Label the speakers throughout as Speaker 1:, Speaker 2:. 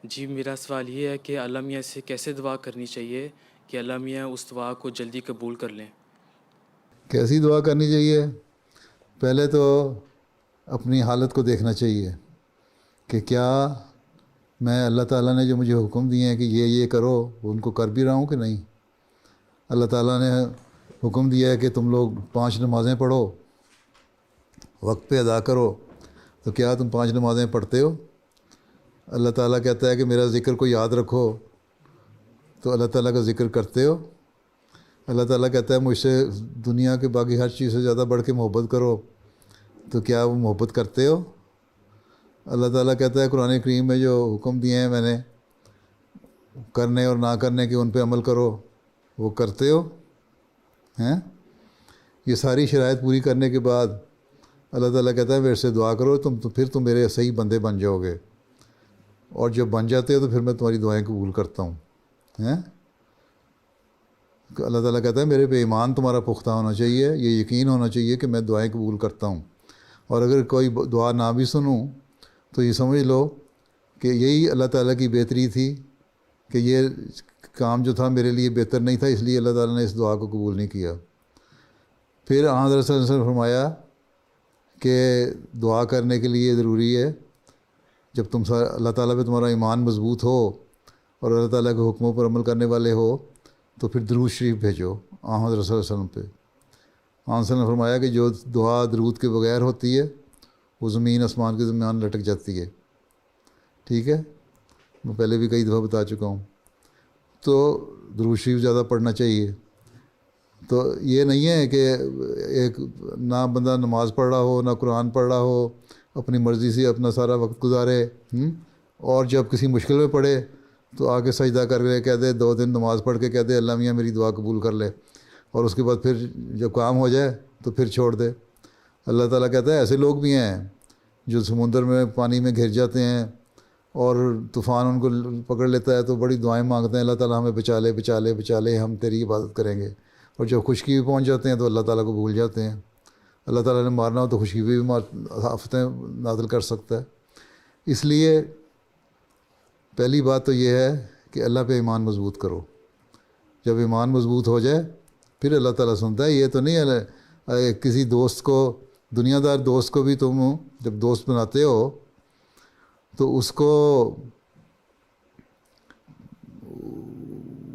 Speaker 1: جی میرا سوال یہ ہے کہ اللہ میاں سے کیسے دعا کرنی چاہیے کہ اللہ میاں اس دعا کو جلدی قبول کر لیں؟
Speaker 2: کیسی دعا کرنی چاہیے؟ پہلے تو اپنی حالت کو دیکھنا چاہیے کہ کیا میں اللہ تعالیٰ نے جو مجھے حکم دیے ہیں کہ یہ کرو ان کو کر بھی رہا ہوں کہ نہیں۔ اللہ تعالیٰ نے حکم دیا ہے کہ تم لوگ 5 نمازیں پڑھو، وقت پہ ادا کرو، تو کیا تم 5 نمازیں پڑھتے ہو؟ اللہ تعالیٰ کہتا ہے کہ میرا ذکر کو یاد رکھو، تو اللہ تعالیٰ کا ذکر کرتے ہو؟ اللہ تعالیٰ کہتا ہے مجھ سے دنیا کے باقی ہر چیز سے زیادہ بڑھ کے محبت کرو، تو کیا وہ محبت کرتے ہو؟ اللہ تعالیٰ کہتا ہے قرآن کریم میں جو حکم دیے ہیں میں نے کرنے اور نہ کرنے کے، ان پہ عمل کرو، وہ کرتے ہو ہیں؟ یہ ساری شرائط پوری کرنے کے بعد اللہ تعالیٰ کہتا ہے میرے سے دعا کرو، پھر تم میرے صحیح بندے بن جاؤ گے، اور جب بن جاتے ہو تو پھر میں تمہاری دعائیں قبول کرتا ہوں ہیں۔ اللہ تعالیٰ کہتا ہے میرے پہ ایمان تمہارا پختہ ہونا چاہیے، یہ یقین ہونا چاہیے کہ میں دعائیں قبول کرتا ہوں، اور اگر کوئی دعا نہ بھی سنوں تو یہ سمجھ لو کہ یہی اللہ تعالیٰ کی بہتری تھی، کہ یہ کام جو تھا میرے لیے بہتر نہیں تھا، اس لیے اللہ تعالیٰ نے اس دعا کو قبول نہیں کیا۔ پھر حضرت صلی اللہ علیہ وسلم نے فرمایا کہ دعا کرنے کے لیے ضروری ہے جب اللہ تعالیٰ پہ تمہارا ایمان مضبوط ہو اور اللہ تعالیٰ کے حکموں پر عمل کرنے والے ہو، تو پھر درود شریف بھیجو حضرت صلی اللہ علیہ وسلم پہ۔ صلی اللہ علیہ وسلم نے فرمایا کہ جو دعا درود کے بغیر ہوتی ہے وہ زمین آسمان کے درمیان لٹک جاتی ہے، ٹھیک ہے، میں پہلے بھی کئی دفعہ بتا چکا ہوں۔ تو درود شریف زیادہ پڑھنا چاہیے۔ تو یہ نہیں ہے کہ ایک نہ بندہ نماز پڑھ رہا ہو، نہ قرآن پڑھ رہا ہو، اپنی مرضی سے اپنا سارا وقت گزارے، اور جب کسی مشکل میں پڑے تو آ کے سجدہ کر کے کہہ دے، 2 دن نماز پڑھ کے کہہ دے اللہ میاں میری دعا قبول کر لے، اور اس کے بعد پھر جب کام ہو جائے تو پھر چھوڑ دے۔ اللہ تعالیٰ کہتا ہے ایسے لوگ بھی ہیں جو سمندر میں پانی میں گھر جاتے ہیں اور طوفان ان کو پکڑ لیتا ہے تو بڑی دعائیں مانگتے ہیں، اللہ تعالیٰ ہمیں بچا لے بچا لے بچا لے، ہم تیری عبادت کریں گے، اور جب خشکی بھی پہنچ جاتے ہیں تو اللہ تعالیٰ کو بھول جاتے ہیں۔ اللہ تعالیٰ نے مارنا ہو تو خشکی بھی آفتیں نازل کر سکتا ہے۔ اس لیے پہلی بات تو یہ ہے کہ اللہ پہ ایمان مضبوط کرو۔ جب ایمان مضبوط ہو جائے پھر اللہ تعالیٰ سنتا ہے۔ یہ تو نہیں ہے کسی دوست کو، دنیا دار دوست کو بھی تم جب دوست بناتے ہو تو اس کو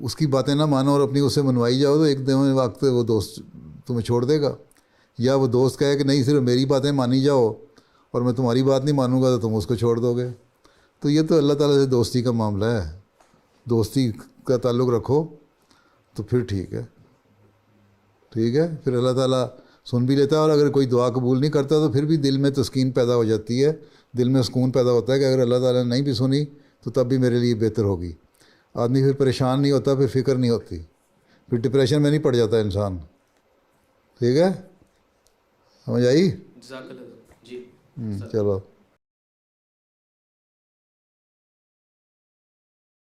Speaker 2: اس کی باتیں نہ مانو اور اپنی اس سے منوائی جاؤ تو ایک دم وقت وہ دوست تمہیں چھوڑ دے گا، یا وہ دوست کہے کہ نہیں صرف میری باتیں مانی جاؤ اور میں تمہاری بات نہیں مانوں گا تو تم اس کو چھوڑ دو گے۔ تو یہ تو اللہ تعالیٰ سے دوستی کا معاملہ ہے، دوستی کا تعلق رکھو تو پھر ٹھیک ہے، ٹھیک ہے، پھر اللہ تعالیٰ سن بھی لیتا ہے، اور اگر کوئی دعا قبول نہیں کرتا تو پھر بھی دل میں تسکین پیدا ہو جاتی ہے، دل میں سکون پیدا ہوتا ہے کہ اگر اللہ تعالیٰ نے نہیں بھی سنی تو تب بھی میرے لیے بہتر ہوگی۔ آدمی پھر پریشان نہیں ہوتا، پھر فکر نہیں ہوتی، پھر ڈپریشن میں نہیں پڑ جاتا انسان، ٹھیک ہے، سمجھ آئی؟
Speaker 1: جزاک اللہ جی۔
Speaker 2: چلو۔